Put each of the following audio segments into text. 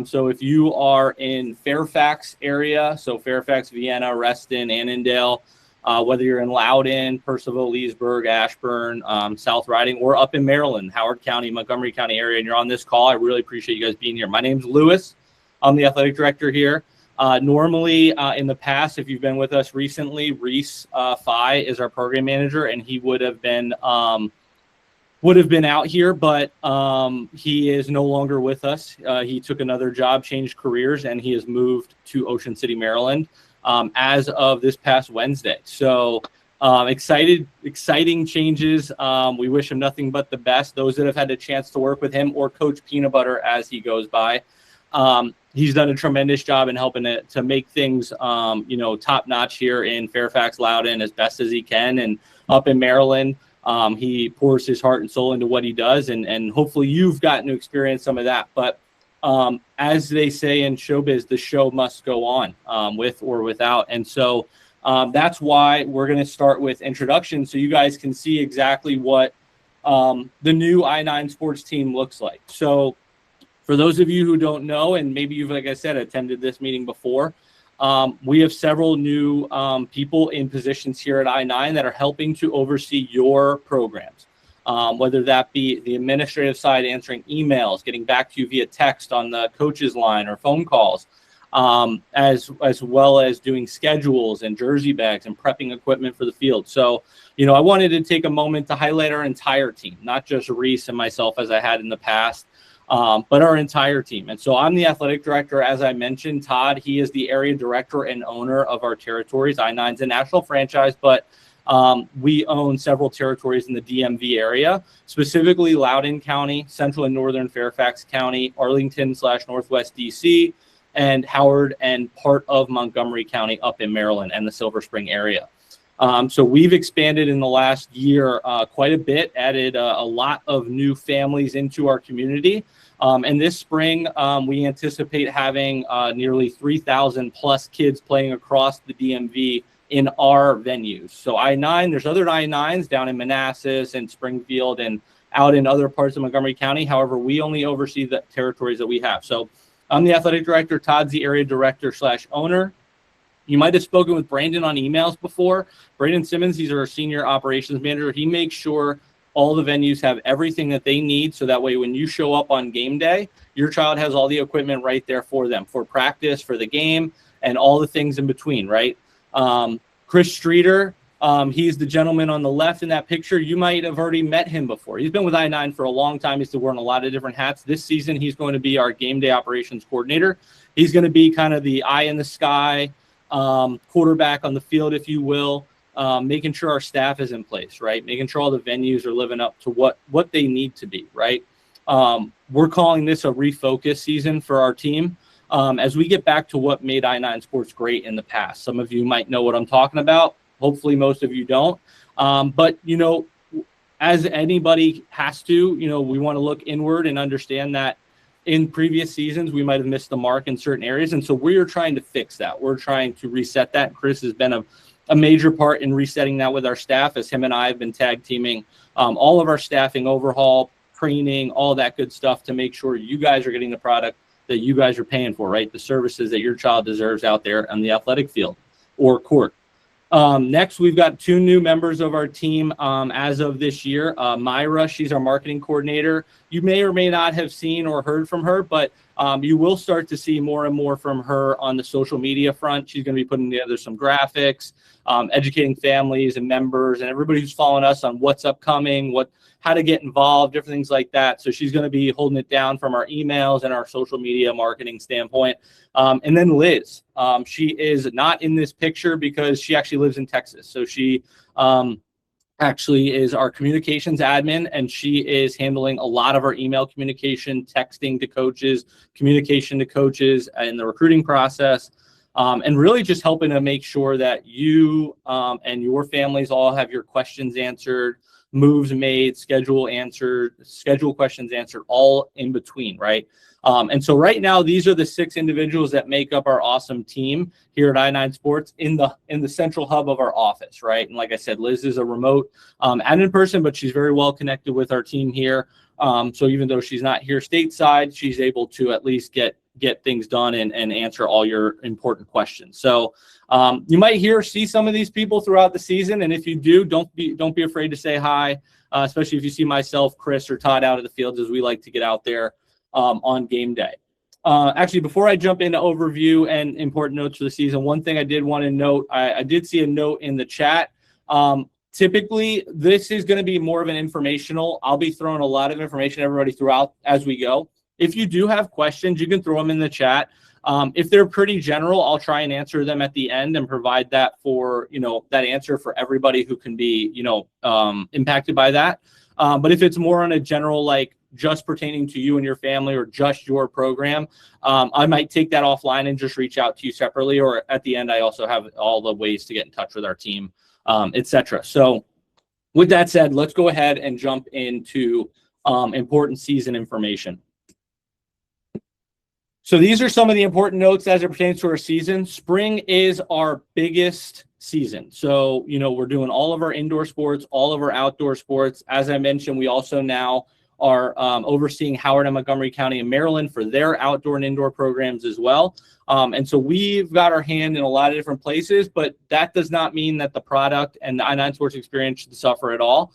So if you are in Fairfax area, so Fairfax, Vienna, Reston, Annandale, whether you're in Loudoun, Percival, Leesburg, Ashburn, South Riding, or up in Maryland, Howard County, Montgomery County area, and you're on this call, I really appreciate you guys being here. My name's Lewis. I'm the athletic director here. Normally, in the past, if you've been with us recently, Reese Fye is our program manager, and he would have been out here, but he is no longer with us. He took another job, changed careers, and he has moved to Ocean City, Maryland, as of this past Wednesday. So exciting changes. We wish him nothing but the best. Those that have had a chance to work with him or Coach Peanut Butter as he goes by. He's done a tremendous job in helping to make things, top notch here in Fairfax, Loudoun as best as he can. And up in Maryland, he pours his heart and soul into what he does. And hopefully you've gotten to experience some of that. But as they say in showbiz, the show must go on, with or without. And so that's why we're going to start with introductions so you guys can see exactly what the new I9 sports team looks like. So for those of you who don't know, and maybe you've, like I said, attended this meeting before, we have several new people in positions here at I9 that are helping to oversee your programs, whether that be the administrative side, answering emails, getting back to you via text on the coach's line or phone calls, as well as doing schedules and jersey bags and prepping equipment for the field. So, I wanted to take a moment to highlight our entire team, not just Reese and myself as I had in the past, but our entire team. And so I'm the athletic director, as I mentioned. Todd, he is the area director and owner of our territories. I9's a national franchise, but we own several territories in the DMV area, specifically Loudoun County, Central and Northern Fairfax County, Arlington/Northwest DC, and Howard and part of Montgomery County up in Maryland and the Silver Spring area. So we've expanded in the last year quite a bit, added a lot of new families into our community. And this spring, we anticipate having nearly 3,000 plus kids playing across the DMV in our venues. So I9, there's other I9s down in Manassas and Springfield and out in other parts of Montgomery County. However, we only oversee the territories that we have. So I'm the athletic director, Todd's the area director/owner. You might have spoken with Brandon on emails before. Brandon Simmons, he's our senior operations manager. He makes sure all the venues have everything that they need. So that way, when you show up on game day, your child has all the equipment right there for them, for practice, for the game, and all the things in between, right? Chris Streeter, he's the gentleman on the left in that picture. You might have already met him before. He's been with I9 for a long time. He's wearing a lot of different hats. This season, he's going to be our game day operations coordinator. He's going to be kind of the eye in the sky, quarterback on the field, if you will, making sure our staff is in place, right? Making sure all the venues are living up to what they need to be, right? We're calling this a refocus season for our team as we get back to what made I9 Sports great in the past. Some of you might know what I'm talking about. Hopefully most of you don't. But, as anybody has to, we want to look inward and understand that in previous seasons, we might have missed the mark in certain areas. And so we're trying to fix that. We're trying to reset that. Chris has been a major part in resetting that with our staff, as him and I have been tag teaming all of our staffing, overhaul, training, all that good stuff to make sure you guys are getting the product that you guys are paying for, right? The services that your child deserves out there on the athletic field or court. Next, we've got two new members of our team as of this year. Myra, she's our marketing coordinator. You may or may not have seen or heard from her, but you will start to see more and more from her on the social media front. She's going to be putting together some graphics, educating families and members and everybody who's following us on what's upcoming, how to get involved, different things like that. So she's going to be holding it down from our emails and our social media marketing standpoint. And then Liz, she is not in this picture because she actually lives in Texas. So she actually is our communications admin, and she is handling a lot of our email communication, texting to coaches, communication to coaches in the recruiting process, and really just helping to make sure that you and your families all have your questions answered, moves made, schedule questions answered, all in between, right? And so right now, these are the 6 individuals that make up our awesome team here at I9 Sports in the central hub of our office, right? And like I said, Liz is a remote admin person, but she's very well connected with our team here. So even though she's not here stateside, she's able to at least get get things done and answer all your important questions. So you might see some of these people throughout the season, and if you do, don't be afraid to say hi, especially if you see myself, Chris, or Todd out of the fields, as we like to get out there on game day. Actually, before I jump into overview and important notes for the season, one thing I did want to note, I did see a note in the chat. Typically, this is going to be more of an informational. I'll be throwing a lot of information everybody throughout as we go. If you do have questions, you can throw them in the chat. If they're pretty general, I'll try and answer them at the end and provide that for, that answer for everybody who can be, impacted by that. But if it's more on a general, like just pertaining to you and your family or just your program, I might take that offline and just reach out to you separately. Or at the end, I also have all the ways to get in touch with our team, etc. So with that said, let's go ahead and jump into important season information. So these are some of the important notes as it pertains to our season. Spring is our biggest season. So, we're doing all of our indoor sports, all of our outdoor sports. As I mentioned, we also now are overseeing Howard and Montgomery County in Maryland for their outdoor and indoor programs as well. And so we've got our hand in a lot of different places, but that does not mean that the product and the I-9 Sports experience should suffer at all,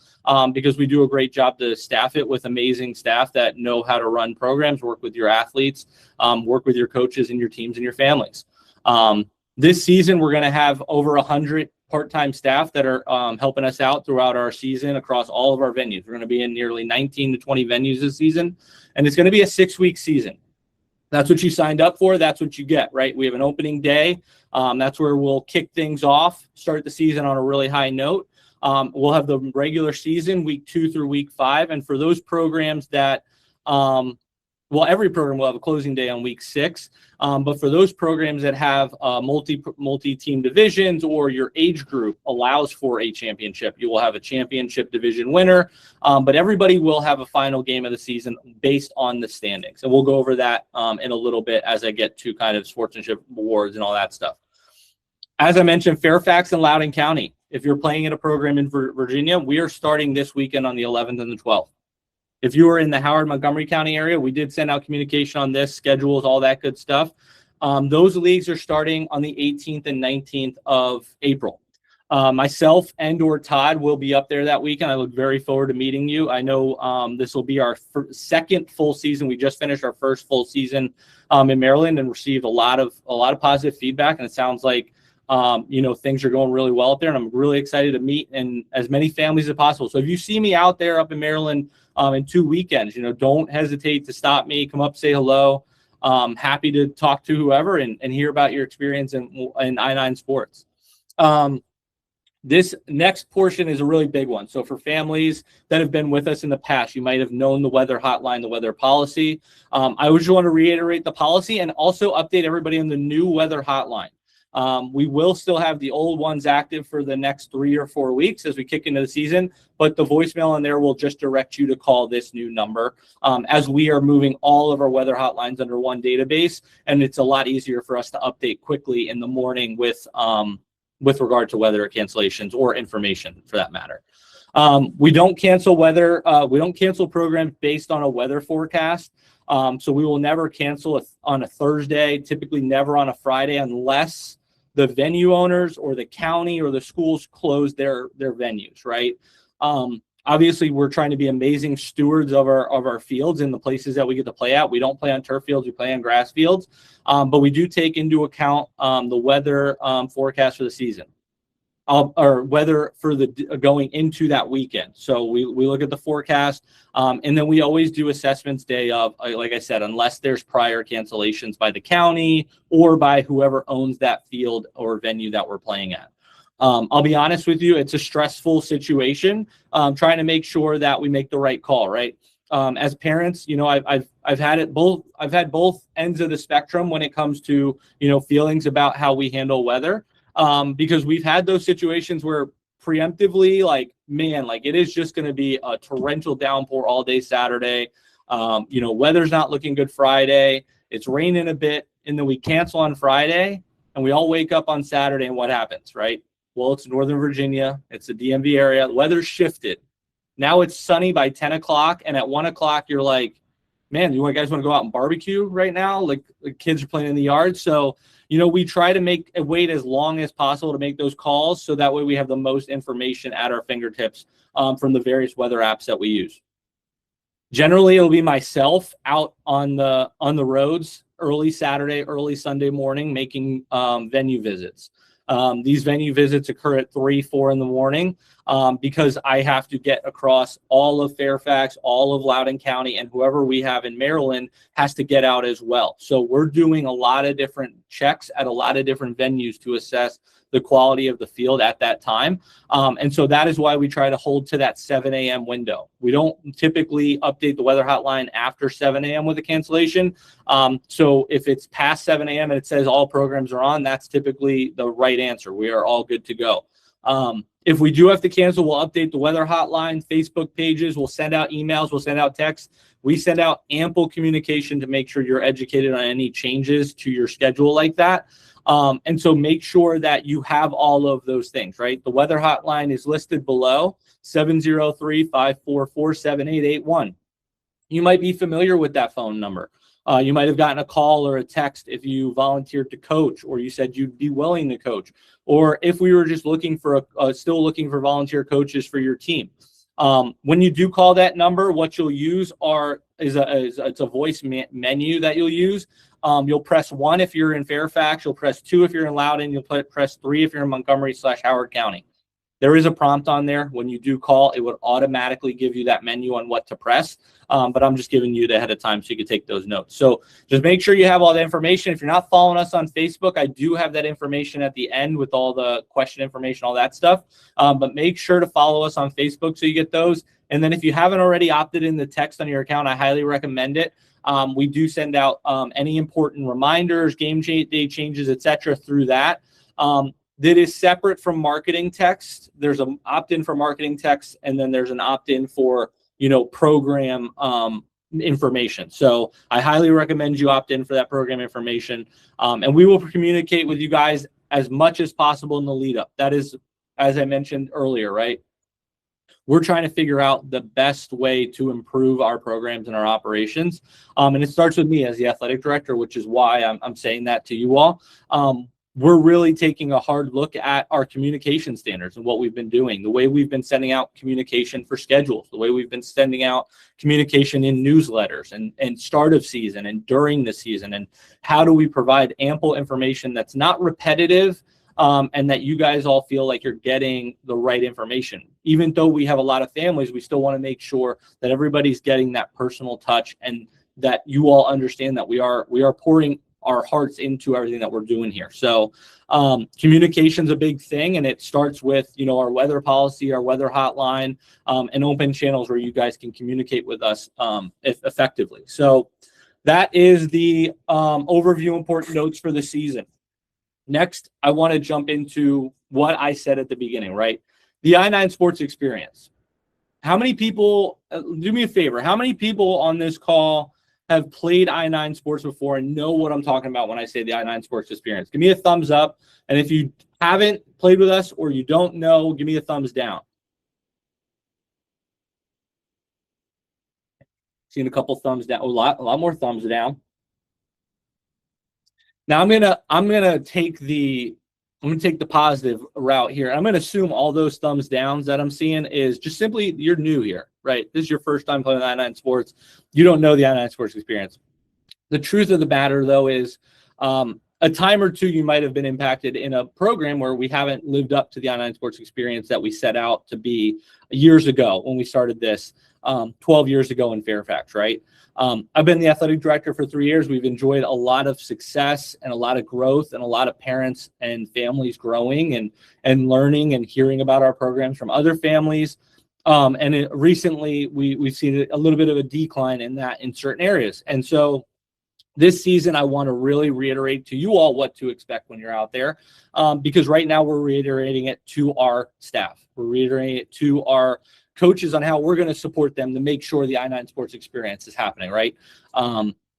because we do a great job to staff it with amazing staff that know how to run programs, work with your athletes, work with your coaches and your teams and your families. This season, we're going to have over 100 part-time staff that are helping us out throughout our season across all of our venues. We're going to be in nearly 19 to 20 venues this season, and it's going to be a 6-week season. That's what you signed up for. That's what you get, right? We have an opening day. That's where we'll kick things off, start the season on a really high note. We'll have the regular season, week 2 through week 5. And for those programs that, every program will have a closing day on week 6. But for those programs that have multi-team divisions or your age group allows for a championship, you will have a championship division winner. But everybody will have a final game of the season based on the standings. And we'll go over that in a little bit as I get to kind of sportsmanship awards and all that stuff. As I mentioned, Fairfax and Loudoun County, if you're playing in a program in Virginia, we are starting this weekend on the 11th and the 12th. If you are in the Howard Montgomery County area, we did send out communication on this, schedules, all that good stuff. Those leagues are starting on the 18th and 19th of April. Myself and or Todd will be up there that weekend. I look very forward to meeting you. I know this will be our second full season. We just finished our first full season in Maryland and received a lot of positive feedback. And it sounds like things are going really well up there. And I'm really excited to meet and as many families as possible. So if you see me out there up in Maryland in 2 weekends, don't hesitate to stop me, come up, say hello. Happy to talk to whoever and hear about your experience in I-9 sports. This next portion is a really big one. So for families that have been with us in the past, you might have known the weather hotline, the weather policy. I just want to reiterate the policy and also update everybody on the new weather hotline. We will still have the old ones active for the next 3 or 4 weeks as we kick into the season, but the voicemail on there will just direct you to call this new number as we are moving all of our weather hotlines under one database, and it's a lot easier for us to update quickly in the morning with regard to weather cancellations or information for that matter. We don't cancel programs based on a weather forecast. So we will never cancel on a Thursday, typically never on a Friday, unless the venue owners or the county or the schools close their venues, right? Obviously, we're trying to be amazing stewards of our fields and the places that we get to play at. We don't play on turf fields, we play on grass fields, but we do take into account the weather forecast for the season. Or weather for the going into that weekend. So we look at the forecast, and then we always do assessments day of, like I said, unless there's prior cancellations by the county or by whoever owns that field or venue that we're playing at. I'll be honest with you, it's a stressful situation, trying to make sure that we make the right call, right? As parents, I've had both ends of the spectrum when it comes to, feelings about how we handle weather. Because we've had those situations where preemptively, it is just going to be a torrential downpour all day Saturday. Weather's not looking good Friday. It's raining a bit, and then we cancel on Friday, and we all wake up on Saturday, and what happens, right? Well, it's Northern Virginia. It's the DMV area. The weather's shifted. Now it's sunny by 10 o'clock, and at 1 o'clock, you're like, man, you guys want to go out and barbecue right now? Like the kids are playing in the yard. So, we try to wait as long as possible to make those calls. So that way we have the most information at our fingertips from the various weather apps that we use. Generally, it'll be myself out on the roads early Saturday, early Sunday morning, making venue visits. These venue visits occur at 3, 4 in the morning because I have to get across all of Fairfax, all of Loudoun County, and whoever we have in Maryland has to get out as well. So we're doing a lot of different checks at a lot of different venues to assess the quality of the field at that time. And so that is why we try to hold to that 7 a.m. window. We don't typically update the weather hotline after 7 a.m. with a cancellation. So if it's past 7 a.m. and it says all programs are on, that's typically the right answer. We are all good to go. If we do have to cancel, we'll update the weather hotline, Facebook pages, we'll send out emails, we'll send out texts. We send out ample communication to make sure you're educated on any changes to your schedule like that. And so make sure that you have all of those things, right? The weather hotline is listed below, 703-544-7881. You might be familiar with that phone number. You might have gotten a call or a text if you volunteered to coach, or you said you'd be willing to coach, or if we were just looking for still looking for volunteer coaches for your team. When you do call that number, what you'll use is a voice menu that you'll use. You'll press 1 if you're in Fairfax. You'll press 2 if you're in Loudoun. You'll press 3 if you're in Montgomery/Howard County. There is a prompt on there. When you do call, it would automatically give you that menu on what to press. But I'm just giving you it ahead of time so you can take those notes. So just make sure you have all the information. If you're not following us on Facebook, I do have that information at the end with all the question information, all that stuff. But make sure to follow us on Facebook so you get those. And then if you haven't already opted in the text on your account, I highly recommend it. We do send out any important reminders, game day changes, etc. through that. That is separate from marketing text. There's an opt-in for marketing text, and then there's an opt-in for program information. So I highly recommend you opt in for that program information, and we will communicate with you guys as much as possible in the lead up. That is, as I mentioned earlier, right? We're trying to figure out the best way to improve our programs and our operations. And it starts with me as the athletic director, which is why I'm saying that to you all. We're really taking a hard look at our communication standards and what we've been doing, the way we've been sending out communication for schedules, the way we've been sending out communication in newsletters and start of season and during the season, and how do we provide ample information that's not repetitive, and that you guys all feel like you're getting the right information. Even though we have a lot of families, we still want to make sure that everybody's getting that personal touch and that you all understand that we are pouring our hearts into everything that we're doing here. So communication's a big thing, and it starts with our weather policy, our weather hotline, and open channels where you guys can communicate with us effectively. So that is the overview, important notes for the season. Next, I want to jump into what I said at the beginning, right? The I-9 sports experience. How many people, do me a favor, how many people on this call have played I-9 sports before and know what I'm talking about when I say the I-9 sports experience? Give me a thumbs up. And if you haven't played with us or you don't know, give me a thumbs down. Seen a couple thumbs down, a lot more thumbs down. Now I'm gonna take the positive route here. I'm gonna assume all those thumbs downs that I'm seeing is just simply you're new here, right? This is your first time playing I-9 sports. You don't know the I-9 sports experience. The truth of the matter, though, is a time or two you might have been impacted in a program where we haven't lived up to the I-9 sports experience that we set out to be years ago when we started this 12 years ago in Fairfax, right? I've been the athletic director for 3 years. We've enjoyed a lot of success and a lot of growth and a lot of parents and families growing and learning and hearing about our programs from other families. Recently, we've seen a little bit of a decline in that in certain areas. And so this season, I want to really reiterate to you all what to expect when you're out there, because right now we're reiterating it to our staff. We're reiterating it to our coaches on how we're going to support them to make sure the I-9 sports experience is happening, right?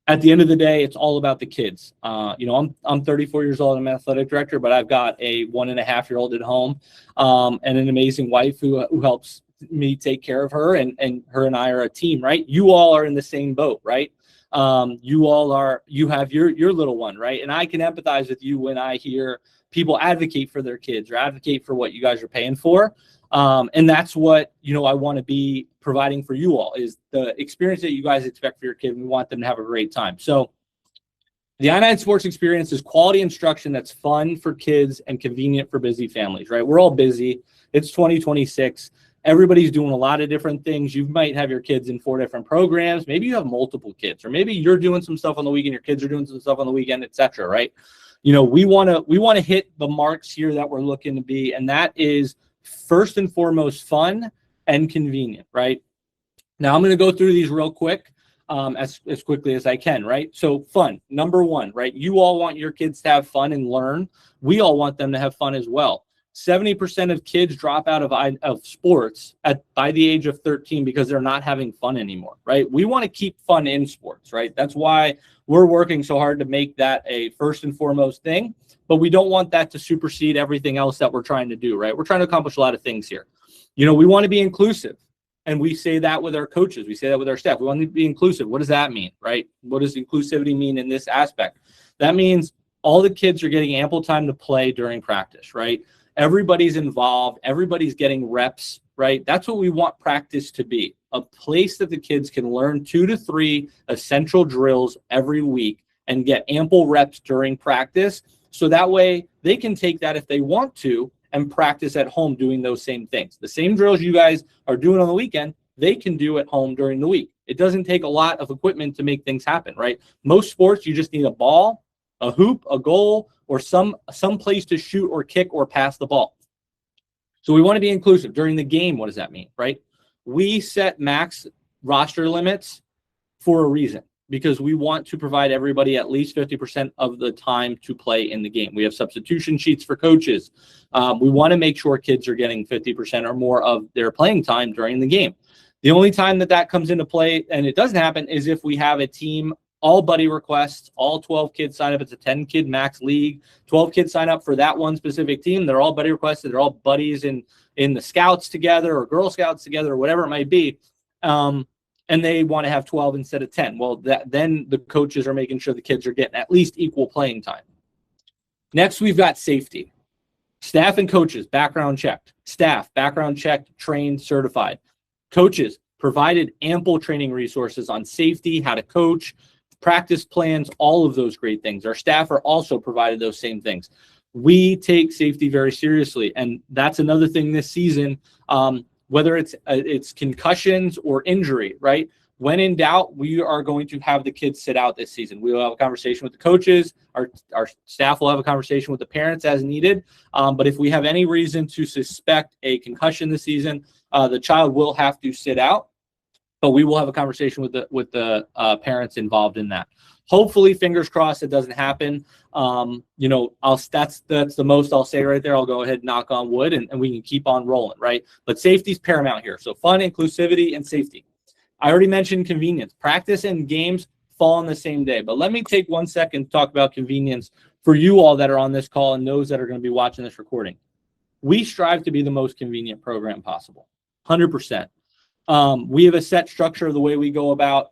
At the end of the day, it's all about the kids. I'm 34 years old. I'm an athletic director, but I've got a 1.5-year-old at home and an amazing wife who helps me take care of her, and her and I are a team, right? You all are in the same boat, right? You have your little one, right? And I can empathize with you when I hear people advocate for their kids or advocate for what you guys are paying for. And that's what, I want to be providing for you all, is the experience that you guys expect for your kid. We want them to have a great time. So the I-9 Sports Experience is quality instruction that's fun for kids and convenient for busy families, right? We're all busy. It's 2026. Everybody's doing a lot of different things. You might have your kids in 4 different programs. Maybe you have multiple kids, or maybe you're doing some stuff on the weekend, your kids are doing some stuff on the weekend, etc. Right? We want to hit the marks here that we're looking to be, and that is first and foremost fun and convenient, right? Now I'm going to go through these real quick, as quickly as I can, right? So fun, number one, right? You all want your kids to have fun and learn. We all want them to have fun as well. 70% of kids drop out of sports by the age of 13 because they're not having fun anymore, right? We want to keep fun in sports, right? That's why we're working so hard to make that a first and foremost thing, but we don't want that to supersede everything else that we're trying to do, right? We're trying to accomplish a lot of things here. We want to be inclusive, and we say that with our coaches. We say that with our staff. We want to be inclusive. What does that mean, right? What does inclusivity mean in this aspect? That means all the kids are getting ample time to play during practice, right? Everybody's involved. Everybody's getting reps, right? That's what we want practice to be, a place that the kids can learn 2 to 3 essential drills every week and get ample reps during practice. So that way they can take that if they want to and practice at home doing those same things. The same drills you guys are doing on the weekend, they can do at home during the week. It doesn't take a lot of equipment to make things happen, right? Most sports, you just need a ball, a hoop, a goal, or some place to shoot or kick or pass the ball. So we want to be inclusive. During the game, what does that mean, right? We set max roster limits for a reason, because we want to provide everybody at least 50% of the time to play in the game. We have substitution sheets for coaches. We want to make sure kids are getting 50% or more of their playing time during the game. The only time that comes into play, and it doesn't happen, is if we have a team, all buddy requests, all 12 kids sign up. It's a 10-kid max league. 12 kids sign up for that one specific team. They're all buddy requested. They're all buddies in the scouts together or Girl Scouts together or whatever it might be. And they want to have 12 instead of 10. Well, then the coaches are making sure the kids are getting at least equal playing time. Next, we've got safety. Staff and coaches, background checked. Staff, background checked, trained, certified. Coaches, provided ample training resources on safety, how to coach, practice plans, all of those great things. Our staff are also provided those same things. We take safety very seriously, and that's another thing this season, whether it's concussions or injury, right? When in doubt, we are going to have the kids sit out this season. We will have a conversation with the coaches. Our staff will have a conversation with the parents as needed. But if we have any reason to suspect a concussion this season, the child will have to sit out. But we will have a conversation with the parents involved in that. Hopefully, fingers crossed, it doesn't happen. That's the most I'll say right there. I'll go ahead and knock on wood, and we can keep on rolling, right? But safety is paramount here. So fun, inclusivity, and safety. I already mentioned convenience. Practice and games fall on the same day. But let me take 1 second to talk about convenience for you all that are on this call and those that are going to be watching this recording. We strive to be the most convenient program possible, 100%. We have a set structure of the way we go about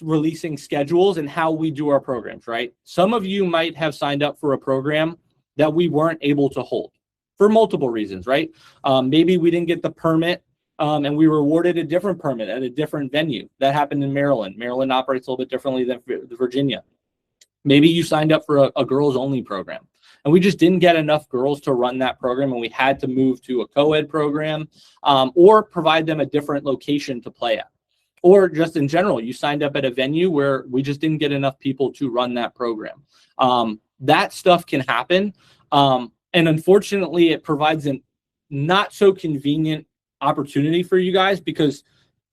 releasing schedules and how we do our programs, right? Some of you might have signed up for a program that we weren't able to hold for multiple reasons, right? Maybe we didn't get the permit and we were awarded a different permit at a different venue. That happened in Maryland. Maryland operates a little bit differently than Virginia. Maybe you signed up for a girls-only program, and we just didn't get enough girls to run that program, and we had to move to a co-ed program or provide them a different location to play at. Or just in general, you signed up at a venue where we just didn't get enough people to run that program. That stuff can happen. And unfortunately, it provides a not so convenient opportunity for you guys because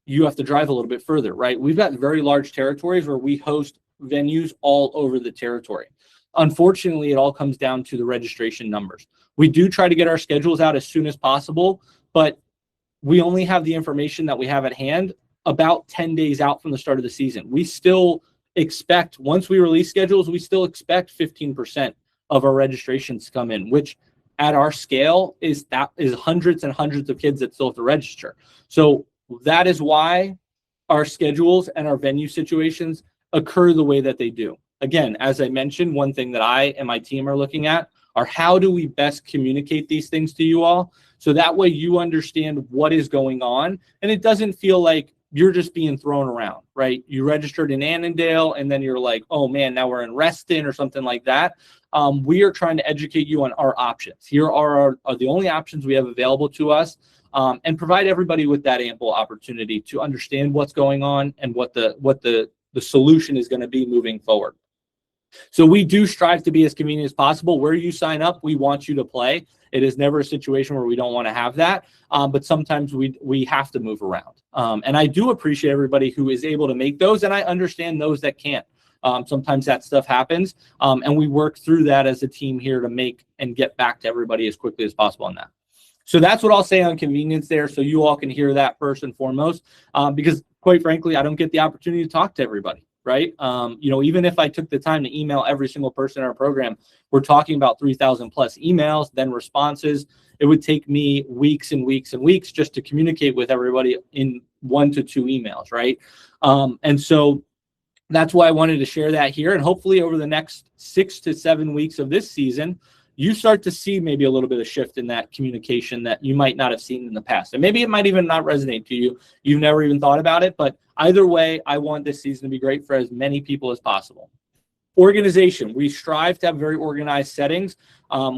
you have to drive a little bit further, right? We've got very large territories where we host venues all over the territory. Unfortunately, it all comes down to the registration numbers. We do try to get our schedules out as soon as possible, but we only have the information that we have at hand about 10 days out from the start of the season. We still expect, once we release schedules, we still expect 15% of our registrations to come in, which at our scale is hundreds and hundreds of kids that still have to register. So that is why our schedules and our venue situations occur the way that they do. Again, as I mentioned, one thing that I and my team are looking at are how do we best communicate these things to you all, so that way you understand what is going on and it doesn't feel like you're just being thrown around, right? You registered in Annandale and then you're like, oh man, now we're in Reston or something like that. We are trying to educate you on our options. Here are the only options we have available to us, and provide everybody with that ample opportunity to understand what's going on and what the solution is going to be moving forward. So we do strive to be as convenient as possible. Where you sign up, we want you to play. It is never a situation where we don't want to have that, but sometimes we have to move around. And I do appreciate everybody who is able to make those, and I understand those that can't. Sometimes that stuff happens, and we work through that as a team here to make and get back to everybody as quickly as possible on that. So that's what I'll say on convenience there, so you all can hear that first and foremost, because quite frankly, I don't get the opportunity to talk to everybody. Right? Even if I took the time to email every single person in our program, we're talking about 3,000 plus emails, then responses. It would take me weeks and weeks and weeks just to communicate with everybody in 1 to 2 emails, right? And so that's why I wanted to share that here. And hopefully over the next 6 to 7 weeks of this season, you start to see maybe a little bit of shift in that communication that you might not have seen in the past. And maybe it might even not resonate to you. You've never even thought about it. But either way, I want this season to be great for as many people as possible. Organization. We strive to have very organized settings.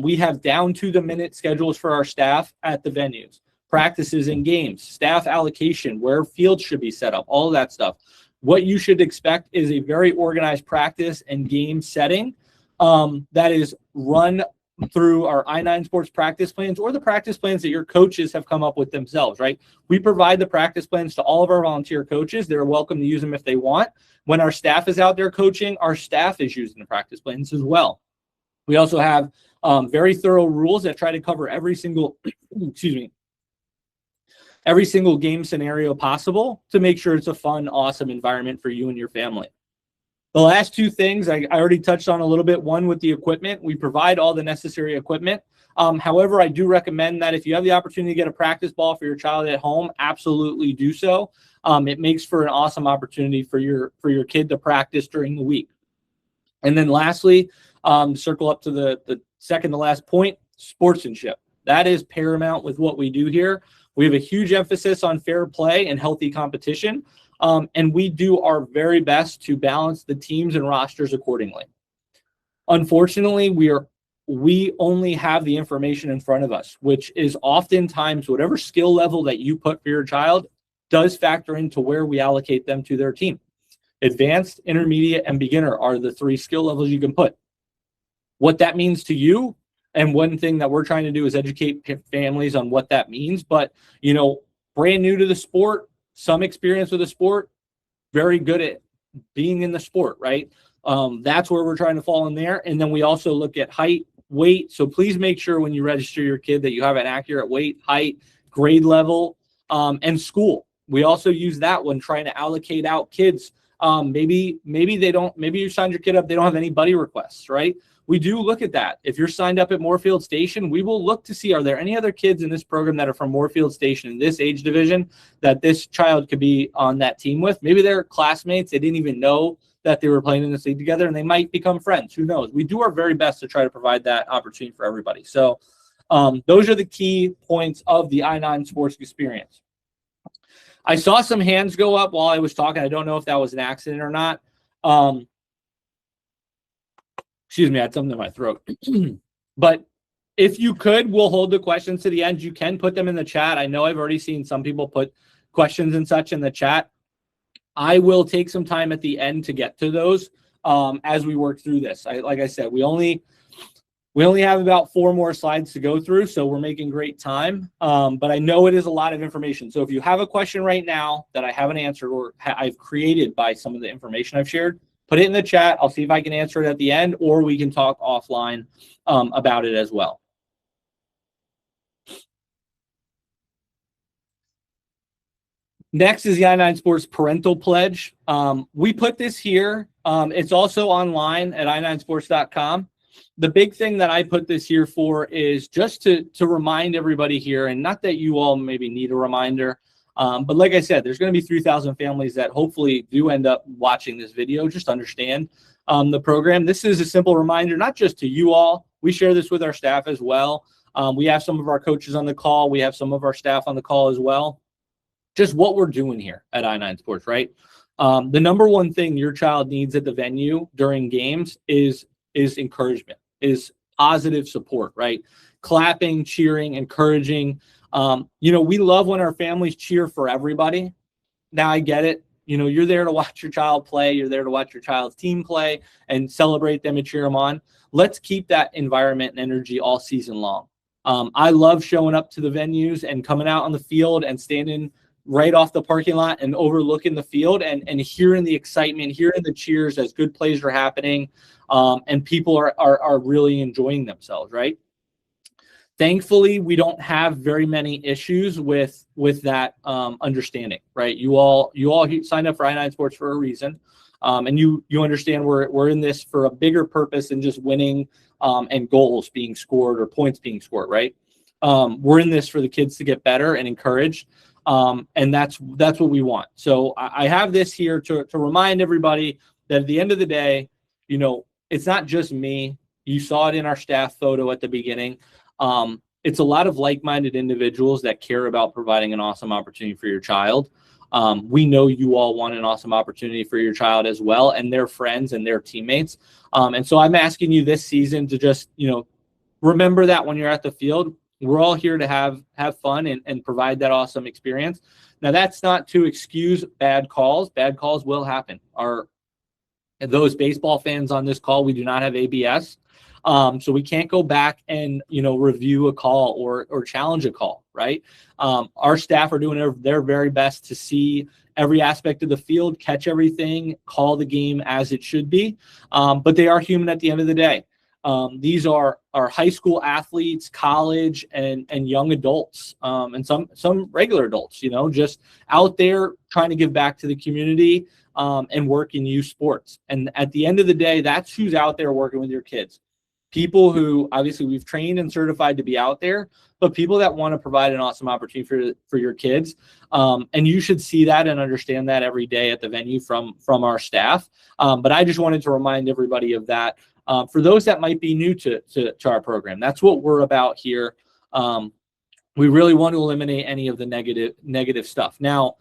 We have down to the minute schedules for our staff at the venues, practices and games, staff allocation, where fields should be set up, all of that stuff. What you should expect is a very organized practice and game setting that is run through our I-9 sports practice plans or the practice plans that your coaches have come up with themselves, right? We provide the practice plans to all of our volunteer coaches. They're welcome to use them if they want. When our staff is out there coaching, our staff is using the practice plans as well. We also have very thorough rules that try to cover every single, every single game scenario possible to make sure it's a fun, awesome environment for you and your family. The last 2 things I already touched on a little bit. One, with the equipment, we provide all the necessary equipment. However, I do recommend that if you have the opportunity to get a practice ball for your child at home, absolutely do so. It makes for an awesome opportunity for your kid to practice during the week. And then lastly, circle up to the second to last point, sportsmanship. That is paramount with what we do here. We have a huge emphasis on fair play and healthy competition. And we do our very best to balance the teams and rosters accordingly. Unfortunately, we only have the information in front of us, which is oftentimes whatever skill level that you put for your child does factor into where we allocate them to their team. Advanced, intermediate, and beginner are the 3 skill levels you can put. What that means to you, and one thing that we're trying to do is educate families on what that means. But, brand new to the sport, some experience with the sport, very good at being in the sport, right? That's where we're trying to fall in there. And then we also look at height, weight. So please make sure when you register your kid that you have an accurate weight, height, grade level, and school. We also use that when trying to allocate out kids. Maybe you signed your kid up, they don't have any buddy requests, right? We do look at that. If you're signed up at Moorfield Station, we will look to see, are there any other kids in this program that are from Moorfield Station in this age division that this child could be on that team with? Maybe they're classmates. They didn't even know that they were playing in this league together, and they might become friends. Who knows? We do our very best to try to provide that opportunity for everybody. So those are the key points of the I-9 sports experience. I saw some hands go up while I was talking. I don't know if that was an accident or not. Excuse me, I had something in my throat. But if you could, we'll hold the questions to the end. You can put them in the chat. I know I've already seen some people put questions and such in the chat. I will take some time at the end to get to those as we work through this. Like I said, we only have about 4 more slides to go through, so we're making great time. But I know it is a lot of information. So if you have a question right now that I haven't answered or I've created by some of the information I've shared, put it in the chat. I'll see if I can answer it at the end, or we can talk offline about it as well. Next is the I-9 Sports Parental Pledge. We put this here. It's also online at i9sports.com. The big thing that I put this here for is just to remind everybody here, and not that you all maybe need a reminder, But like I said, there's going to be 3,000 families that hopefully do end up watching this video. Just understand the program. This is a simple reminder, not just to you all. We share this with our staff as well. We have some of our coaches on the call. We have some of our staff on the call as well. Just what we're doing here at I9 Sports, right? The number one thing your child needs at the venue during games is encouragement, is positive support, right? Clapping, cheering, encouraging. We love when our families cheer for everybody. Now I get it. You're there to watch your child play. You're there to watch your child's team play and celebrate them and cheer them on. Let's keep that environment and energy all season long. I love showing up to the venues and coming out on the field and standing right off the parking lot and overlooking the field and hearing the excitement, hearing the cheers as good plays are happening, and people are really enjoying themselves, right? Thankfully, we don't have very many issues with that understanding, right? You all signed up for I9 Sports for a reason, and you understand we're in this for a bigger purpose than just winning and goals being scored or points being scored, right? We're in this for the kids to get better and encouraged, and that's what we want. So I have this here to remind everybody that at the end of the day, it's not just me. You saw it in our staff photo at the beginning. It's a lot of like-minded individuals that care about providing an awesome opportunity for your child. We know you all want an awesome opportunity for your child as well, and their friends and their teammates. And so I'm asking you this season to just, remember that when you're at the field, we're all here to have fun and provide that awesome experience. Now, that's not to excuse bad calls. Bad calls will happen. Those baseball fans on this call, we do not have ABS. So we can't go back and, review a call or challenge a call, right? Our staff are doing their very best to see every aspect of the field, catch everything, call the game as it should be. But they are human at the end of the day. These are high school athletes, college, and young adults, and some regular adults, just out there trying to give back to the community and work in youth sports. And at the end of the day, that's who's out there working with your kids. People who obviously we've trained and certified to be out there, but people that want to provide an awesome opportunity for your kids. And you should see that and understand that every day at the venue from our staff. But I just wanted to remind everybody of that. For those that might be new to our program, that's what we're about here. We really want to eliminate any of the negative stuff. Now,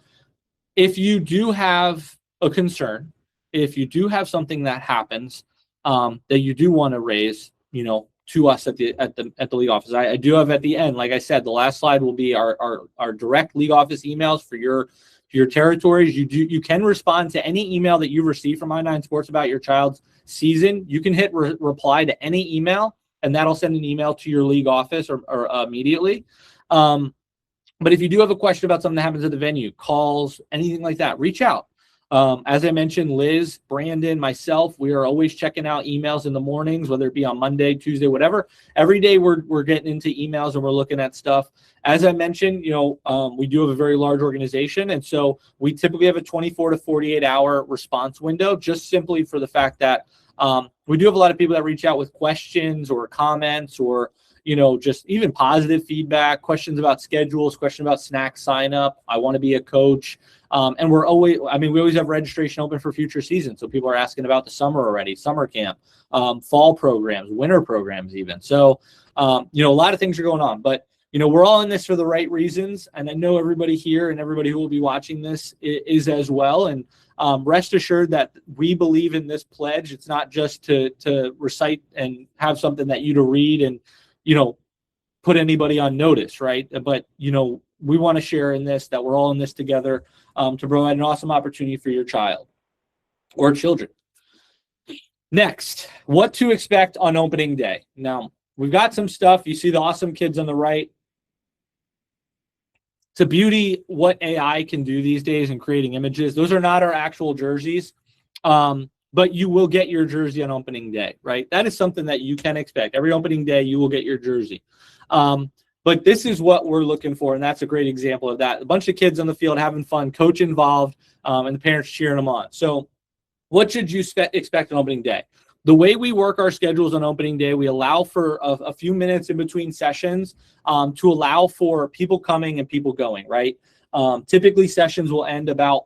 if you do have a concern, if you do have something that happens that you do want to raise, to us at the league office, I do have at the end, like I said, the last slide will be our direct league office emails for your territories. You can respond to any email that you receive from I9 Sports about your child's season. You can hit reply to any email, and that'll send an email to your league office or immediately. But if you do have a question about something that happens at the venue, calls, anything like that, reach out. As I mentioned, Liz, Brandon, myself, we are always checking out emails in the mornings, whether it be on Monday, Tuesday, whatever. Every day we're getting into emails and we're looking at stuff. As I mentioned, we do have a very large organization. And so we typically have a 24 to 48 hour response window, just simply for the fact that we do have a lot of people that reach out with questions or comments or, just even positive feedback, questions about schedules, questions about snack sign up. I want to be a coach. And we always have registration open for future seasons. So people are asking about the summer already, summer camp, fall programs, winter programs even. So, a lot of things are going on, but, we're all in this for the right reasons. And I know everybody here and everybody who will be watching this is as well. And rest assured that we believe in this pledge. It's not just to recite and have something that you to read and, put anybody on notice, right? But, we want to share in this, that we're all in this together to provide an awesome opportunity for your child or children. Next, what to expect on opening day. Now, we've got some stuff. You see the awesome kids on the right. It's a beauty what AI can do these days in creating images. Those are not our actual jerseys, but you will get your jersey on opening day, right? That is something that you can expect. Every opening day, you will get your jersey. But this is what we're looking for, and that's a great example of that. A bunch of kids on the field having fun, coach involved, and the parents cheering them on. So what should you expect on opening day? The way we work our schedules on opening day, we allow for a few minutes in between sessions to allow for people coming and people going, right? Typically, sessions will end about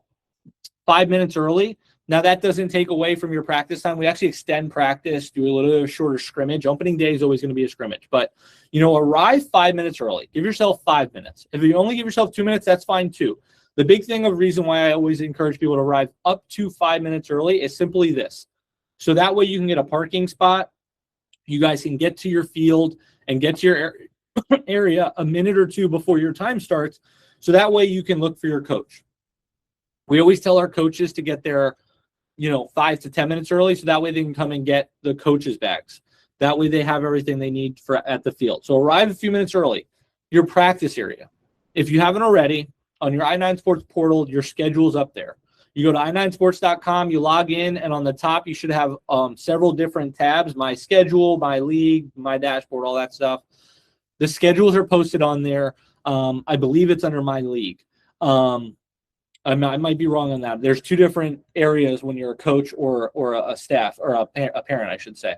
5 minutes early. Now, that doesn't take away from your practice time. We actually extend practice, do a little bit of a shorter scrimmage. Opening day is always going to be a scrimmage. But, arrive 5 minutes early. Give yourself 5 minutes. If you only give yourself 2 minutes, that's fine too. The big thing of reason why I always encourage people to arrive up to 5 minutes early is simply this. So that way you can get a parking spot. You guys can get to your field and get to your area a minute or two before your time starts. So that way you can look for your coach. We always tell our coaches to get there 5 to 10 minutes early, so that way they can come and get the coaches' bags. That way they have everything they need at the field. So arrive a few minutes early. Your practice area. If you haven't already, on your i9 Sports portal, your schedule's up there. You go to i9sports.com, you log in, and on the top you should have several different tabs: my schedule, my league, my dashboard, all that stuff. The schedules are posted on there. I believe it's under my league. I might be wrong on that. There's two different areas when you're a coach or a staff, or a parent, I should say.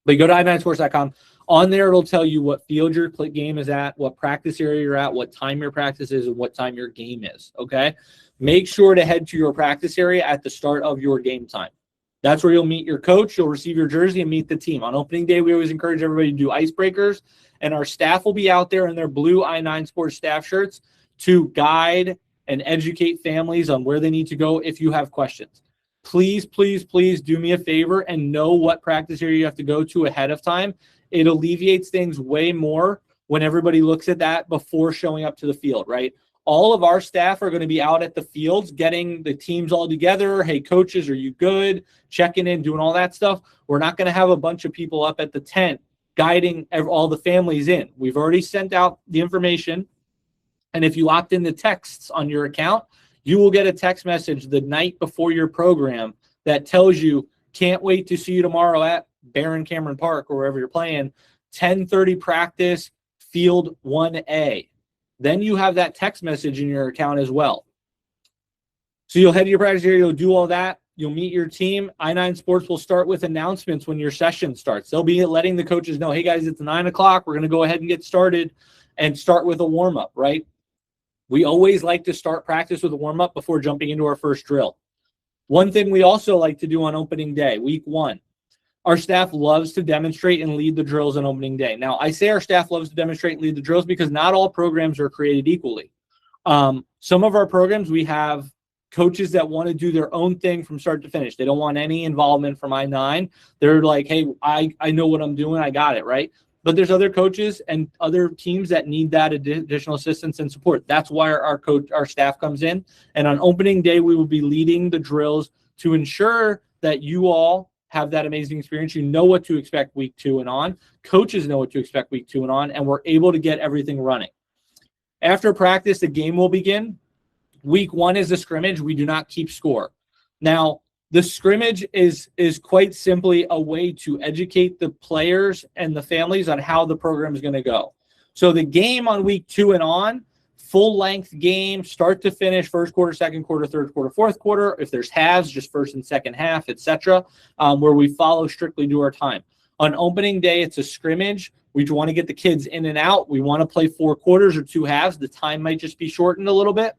But you go to i9sports.com. On there, it'll tell you what field your game is at, what practice area you're at, what time your practice is, and what time your game is, okay? Make sure to head to your practice area at the start of your game time. That's where you'll meet your coach, you'll receive your jersey, and meet the team. On opening day, we always encourage everybody to do icebreakers, and our staff will be out there in their blue i9 Sports staff shirts to guide and educate families on where they need to go if you have questions. Please, please, please do me a favor and know what practice area you have to go to ahead of time. It alleviates things way more when everybody looks at that before showing up to the field, right? All of our staff are going to be out at the fields getting the teams all together. Hey, coaches, are you good? Checking in, doing all that stuff. We're not going to have a bunch of people up at the tent guiding all the families in. We've already sent out the information. And if you opt in the texts on your account, you will get a text message the night before your program that tells you, can't wait to see you tomorrow at Barron Cameron Park or wherever you're playing, 10:30 practice, field 1A. Then you have that text message in your account as well. So you'll head to your practice area, you'll do all that, you'll meet your team. i9 Sports will start with announcements when your session starts. They'll be letting the coaches know, hey guys, it's 9 o'clock. We're going to go ahead and get started and start with a warm-up, right? We always like to start practice with a warm-up before jumping into our first drill. One thing we also like to do on opening day, week 1, our staff loves to demonstrate and lead the drills on opening day. Now, I say our staff loves to demonstrate and lead the drills because not all programs are created equally. Some of our programs, we have coaches that want to do their own thing from start to finish. They don't want any involvement from I9. They're like, hey, I know what I'm doing. I got it, right? But there's other coaches and other teams that need that additional assistance and support. That's why our staff comes in. And on opening day, we will be leading the drills to ensure that you all have that amazing experience. You know what to expect week 2 and on. Coaches know what to expect week 2 and on, and we're able to get everything running. After practice, the game will begin. Week 1 is a scrimmage. We do not keep score. Now, the scrimmage is quite simply a way to educate the players and the families on how the program is going to go. So the game on week 2 and on, full-length game, start to finish, first quarter, second quarter, third quarter, fourth quarter. If there's halves, just first and second half, etc., where we follow strictly to our time. On opening day, it's a scrimmage. We want to get the kids in and out. We want to play 4 quarters or 2 halves. The time might just be shortened a little bit.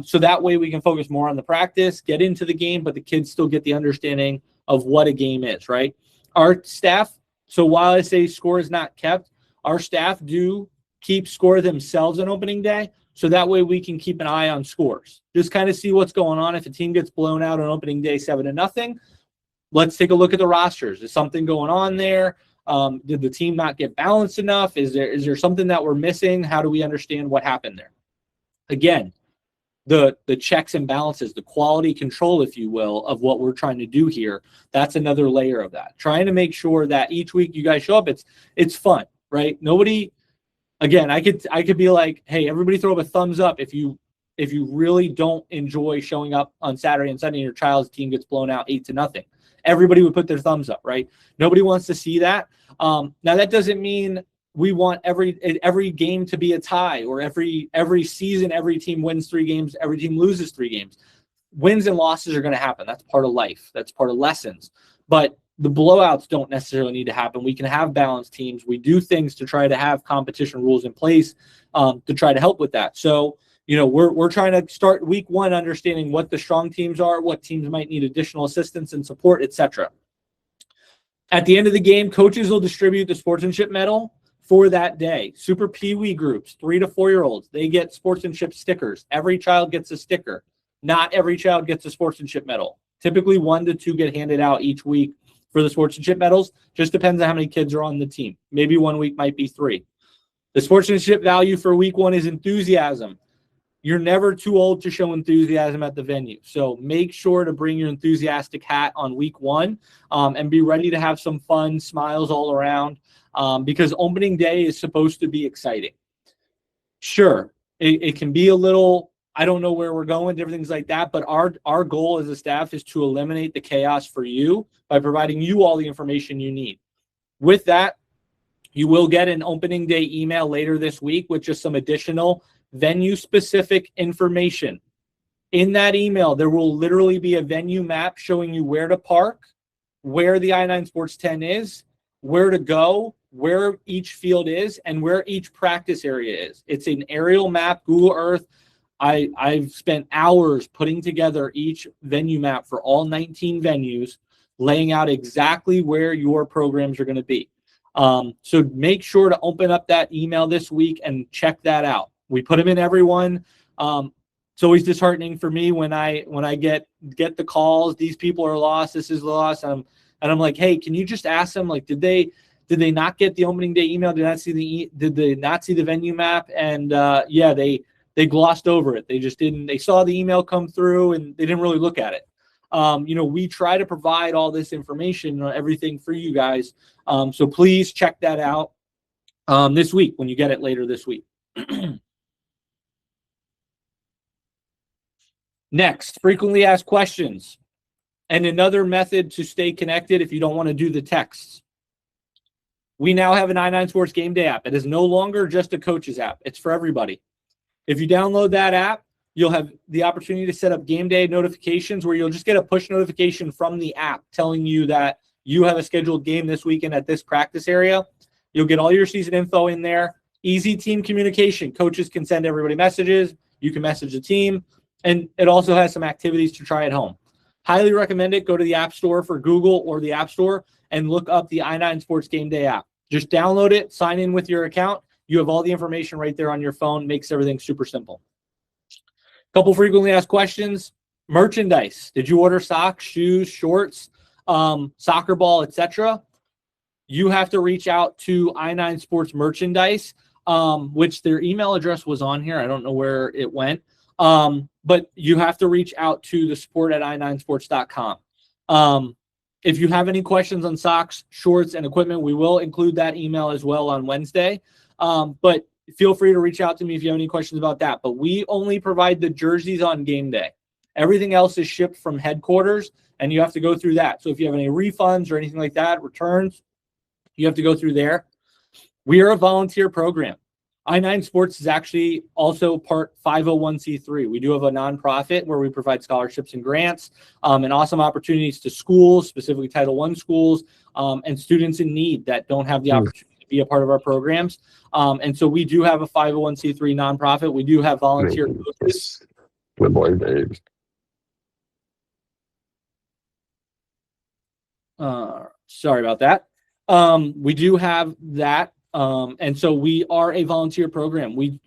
So that way we can focus more on the practice, get into the game, but the kids still get the understanding of what a game is, right? Our staff, so while I say score is not kept, our staff do keep score themselves on opening day, so that way we can keep an eye on scores. Just kind of see what's going on. If a team gets blown out on opening day 7-0, let's take a look at the rosters. Is something going on there? Did the team not get balanced enough? Is there something that we're missing? How do we understand what happened there? Again, the checks and balances, the quality control, if you will, of what we're trying to do here, that's another layer of that. Trying to make sure that each week you guys show up, it's fun, right? Nobody, again, I could be like, hey, everybody throw up a thumbs up if you really don't enjoy showing up on Saturday and Sunday and your child's team gets blown out 8-0. Everybody would put their thumbs up, right? Nobody wants to see that. Now that doesn't mean we want every game to be a tie, or every season every team wins 3 games, every team loses 3 games. Wins and losses are going to happen. That's part of life. That's part of lessons. But the blowouts don't necessarily need to happen. We can have balanced teams. We do things to try to have competition rules in place to try to help with that. So we're trying to start week 1 understanding what the strong teams are, what teams might need additional assistance and support, etc. At the end of the game, coaches will distribute the sportsmanship medal for that day. Super Pee-wee groups, 3 to 4-year-olds, they get sportsmanship stickers. Every child gets a sticker. Not every child gets a sportsmanship medal. Typically 1 to 2 get handed out each week for the sportsmanship medals. Just depends on how many kids are on the team. Maybe 1 week might be 3. The sportsmanship value for week 1 is enthusiasm. You're never too old to show enthusiasm at the venue. So make sure to bring your enthusiastic hat on week 1 and be ready to have some fun, smiles all around, because opening day is supposed to be exciting. Sure, it can be a little, I don't know where we're going, different things like that, but our goal as a staff is to eliminate the chaos for you by providing you all the information you need. With that, you will get an opening day email later this week with just some additional venue-specific information. In that email, there will literally be a venue map showing you where to park, where the I-9 Sports 10 is, where to go, where each field is, and where each practice area is. It's an aerial map, Google Earth. I've spent hours putting together each venue map for all 19 venues, laying out exactly where your programs are going to be. So make sure to open up that email this week and check that out. We put them in everyone. It's always disheartening for me when I get the calls. These people are lost. This is lost. And I'm like, hey, can you just ask them, like, did they not get the opening day email? Did they not see the venue map? And yeah, they glossed over it. They just didn't. They saw the email come through and they didn't really look at it. We try to provide all this information, everything for you guys. So please check that out this week when you get it later this week. Next, frequently asked questions. And another method to stay connected if you don't want to do the texts. We now have an I-9 Sports Game Day app. It is no longer just a coach's app. It's for everybody. If you download that app, you'll have the opportunity to set up game day notifications where you'll just get a push notification from the app telling you that you have a scheduled game this weekend at this practice area. You'll get all your season info in there. Easy team communication. Coaches can send everybody messages. You can message the team. And it also has some activities to try at home. Highly recommend it. Go to the App Store for Google or the App Store and look up the I-9 Sports Game Day app. Just download it, sign in with your account. You have all the information right there on your phone. Makes everything super simple. Couple frequently asked questions. Merchandise. Did you order socks, shoes, shorts, soccer ball, etc.? You have to reach out to I-9 Sports Merchandise, which their email address was on here. I don't know where it went. But you have to reach out to the support@i9sports.com. If you have any questions on socks, shorts, and equipment, we will include that email as well on Wednesday. But feel free to reach out to me if you have any questions about that. But we only provide the jerseys on game day. Everything else is shipped from headquarters, and you have to go through that. So if you have any refunds or anything like that, returns, you have to go through there. We are a volunteer program. I-9 Sports is actually also part 501c3. We do have a nonprofit where we provide scholarships and grants and awesome opportunities to schools, specifically Title I schools, and students in need that don't have the opportunity to be a part of our programs. And so we do have a 501c3 nonprofit. We do have volunteer coaches. Good boy, Dave. Sorry about that. We do have that. And so we are a volunteer program. We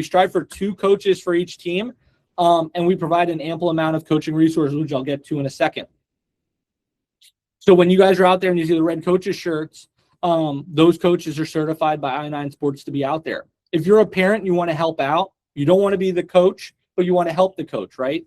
strive for 2 coaches for each team, and we provide an ample amount of coaching resources, which I'll get to in a second. So when you guys are out there and you see the red coaches shirts, those coaches are certified by I-9 Sports to be out there. If you're a parent, you want to help out. You don't want to be the coach, but you want to help the coach, right?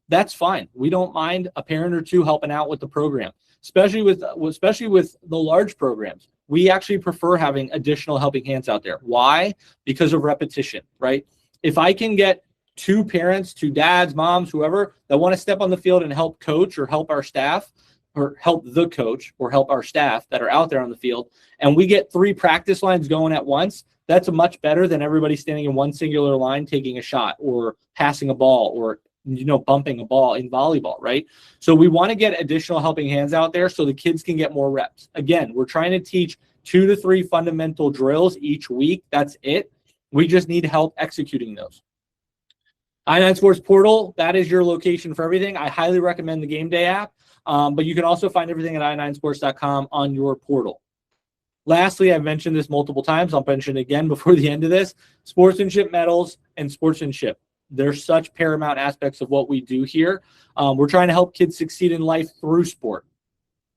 That's fine. We don't mind a parent or 2 helping out with the program, especially with the large programs. We actually prefer having additional helping hands out there. Why? Because of repetition, right? If I can get 2 parents, 2 dads, moms, whoever, that want to step on the field and help coach or help our staff or help the coach or help our staff that are out there on the field, and we get 3 practice lines going at once, that's much better than everybody standing in one singular line taking a shot or passing a ball or bumping a ball in volleyball, right? So we want to get additional helping hands out there so the kids can get more reps. Again, we're trying to teach 2 to 3 fundamental drills each week. That's it. We just need help executing those. I9 Sports Portal, that is your location for everything. I highly recommend the Game Day app, but you can also find everything at i9sports.com on your portal. Lastly, I've mentioned this multiple times. I'll mention it again before the end of this. Sportsmanship medals and sportsmanship. They're such paramount aspects of what we do here. We're trying to help kids succeed in life through sport.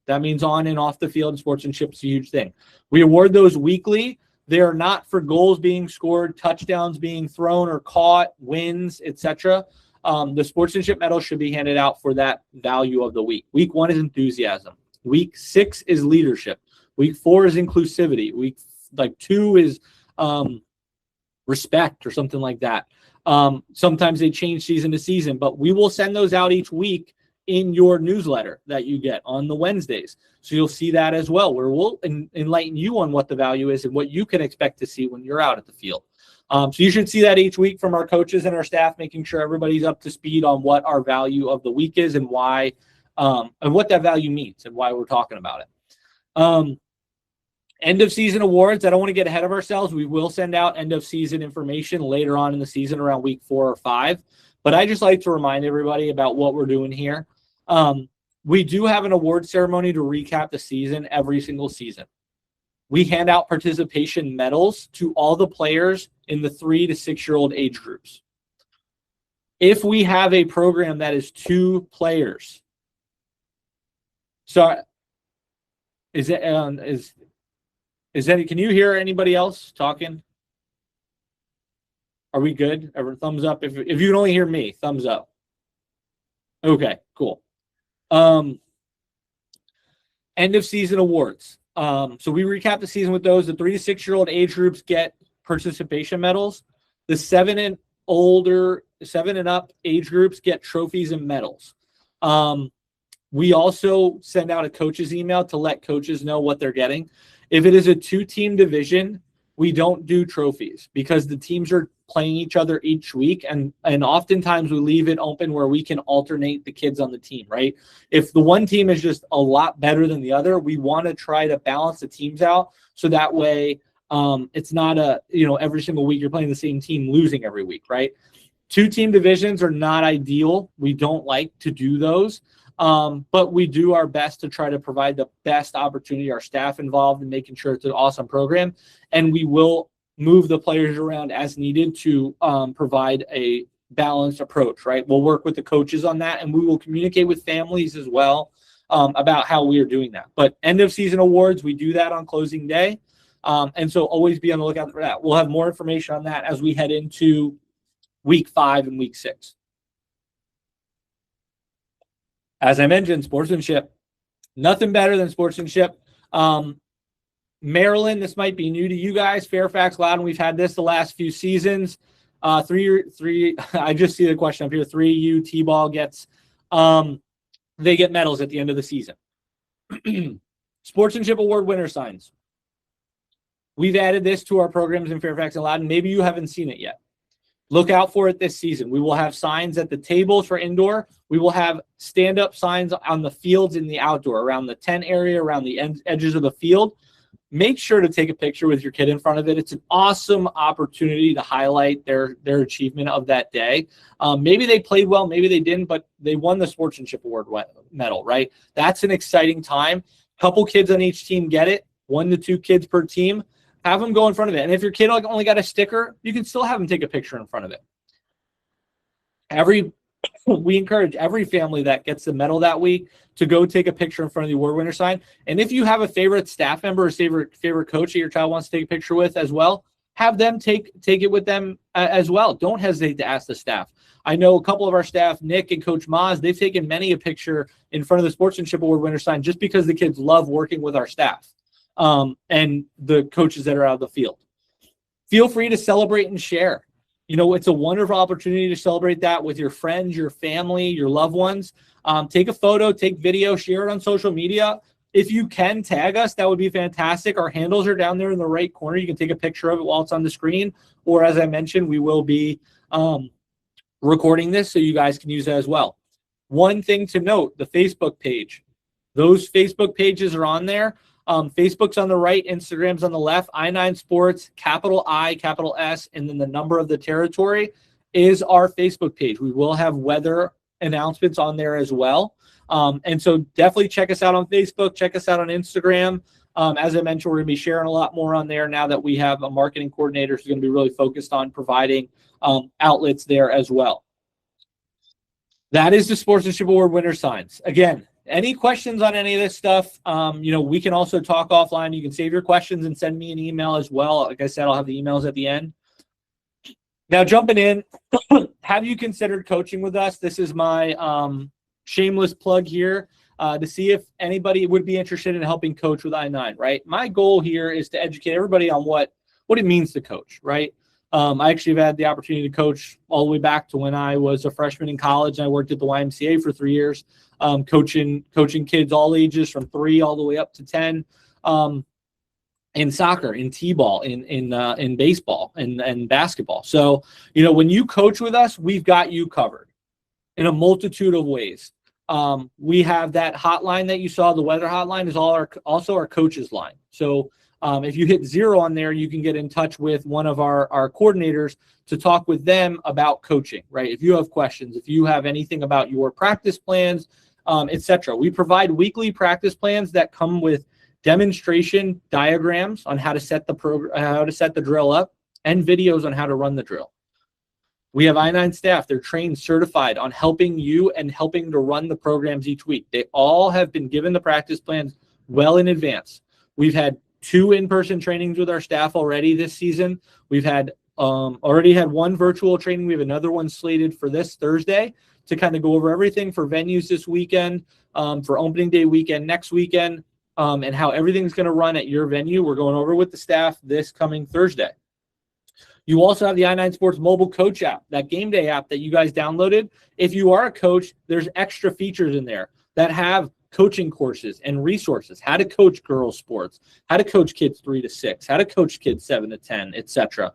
That means on and off the field, and sportsmanship is a huge thing. We award those weekly. They are not for goals being scored, touchdowns being thrown or caught, wins, etc. The sportsmanship medal should be handed out for that value of the week. Week 1 is enthusiasm. Week 6 is leadership. Week 4 is inclusivity. Week 2 is respect or something like that. Sometimes they change season to season, but we will send those out each week in your newsletter that you get on the Wednesdays. So you'll see that as well, where we'll enlighten you on what the value is and what you can expect to see when you're out at the field. So you should see that each week from our coaches and our staff, making sure everybody's up to speed on what our value of the week is and why, and what that value means and why we're talking about it. End of season awards. I don't want to get ahead of ourselves. We will send out end of season information later on in the season around week 4 or 5. But I just like to remind everybody about what we're doing here. We do have an award ceremony to recap the season every single season. We hand out participation medals to all the players in the 3 to 6-year-old age groups. If we have a program that is 2 players, so is it can you hear anybody else talking? Are we good? Thumbs up. If you can only hear me, thumbs up. Okay, cool. End of season awards. So we recap the season with those. The 3 to 6-year-old age groups get participation medals. The 7 and up age groups get trophies and medals. We also send out a coach's email to let coaches know what they're getting. If it is a 2-team division, we don't do trophies because the teams are playing each other each week, and oftentimes we leave it open where we can alternate the kids on the team, right? If the one team is just a lot better than the other, we want to try to balance the teams out so that way it's not every single week you're playing the same team losing every week, right? 2-team divisions are not ideal. We don't like to do those. But we do our best to try to provide the best opportunity, our staff involved in making sure it's an awesome program. And we will move the players around as needed to provide a balanced approach, right? We'll work with the coaches on that, and we will communicate with families as well about how we are doing that. But end of season awards, we do that on closing day. And so always be on the lookout for that. We'll have more information on that as we head into week 5 and week 6. As I mentioned, sportsmanship, nothing better than sportsmanship. Maryland, this might be new to you guys. Fairfax, Loudoun, we've had this the last few seasons. Three. I just see the question up here. 3U T-ball gets, they get medals at the end of the season. Sportsmanship award winner signs. We've added this to our programs in Fairfax and Loudoun. Maybe you haven't seen it yet. Look out for it this season. We will have signs at the tables for indoor. We will have stand-up signs on the fields in the outdoor, around the tent area, around the edges of the field. Make sure to take a picture with your kid in front of it. It's an awesome opportunity to highlight their achievement of that day. Maybe they played well, maybe they didn't, but they won the Sportsmanship Award medal, right? That's an exciting time. Couple kids on each team get it, 1 to 2 kids per team. Have them go in front of it. And if your kid only got a sticker, you can still have them take a picture in front of it. We encourage every family that gets the medal that week to go take a picture in front of the award winner sign. And if you have a favorite staff member or favorite coach that your child wants to take a picture with as well, have them take it with them as well. Don't hesitate to ask the staff. I know a couple of our staff, Nick and Coach Maz, they've taken many a picture in front of the Sportsmanship Award winner sign just because the kids love working with our staff. And the coaches that are out of the field. Feel free to celebrate and share. It's a wonderful opportunity to celebrate that with your friends, your family, your loved ones. Take a photo, take video, share it on social media. If you can tag us, that would be fantastic. Our handles are down there in the right corner. You can take a picture of it while it's on the screen. Or as I mentioned, we will be recording this so you guys can use that as well. One thing to note, the Facebook page. Those Facebook pages are on there. Facebook's on the right, Instagram's on the left, I9 Sports, capital I, capital S, and then the number of the territory. is our Facebook page. We will have weather announcements on there as well. And so definitely check us out on Facebook, check us out on Instagram. As I mentioned, we're going to be sharing a lot more on there now that we have a marketing coordinator who's going to be really focused on providing outlets there as well. That is the Sportsmanship Award winner signs. Again, any questions on any of this stuff, we can also talk offline. You can save your questions and send me an email as well. Like I said, I'll have the emails at the end. Now, jumping in, have you considered coaching with us? This is my shameless plug here to see if anybody would be interested in helping coach with I-9, right? My goal here is to educate everybody on what it means to coach, right? I actually have had the opportunity to coach all the way back to when I was a freshman in college, and I worked at the YMCA for 3 years, coaching kids all ages from 3 all the way up to 10, in soccer, in t-ball, in baseball, and basketball. So, when you coach with us, we've got you covered in a multitude of ways. We have that hotline that you saw, the weather hotline, is also our coaches line. So if you hit 0 on there, you can get in touch with one of our coordinators to talk with them about coaching, right? If you have questions, if you have anything about your practice plans, etc. We provide weekly practice plans that come with demonstration diagrams on how to set the drill up, and videos on how to run the drill. We have I-9 staff. They're trained, certified on helping you and helping to run the programs each week. They all have been given the practice plans well in advance. We've had 2 in-person trainings with our staff already this season. We've had already had 1 virtual training. We have another one slated for this Thursday to kind of go over everything for venues this weekend, for opening day weekend next weekend, and how everything's going to run at your venue. We're going over with the staff this coming Thursday. You also have the I-9 Sports mobile coach app, that game day app that you guys downloaded. If you are a coach, there's extra features in there that have coaching courses and resources, how to coach girls sports, how to coach kids 3 to 6, how to coach kids 7 to 10, etc.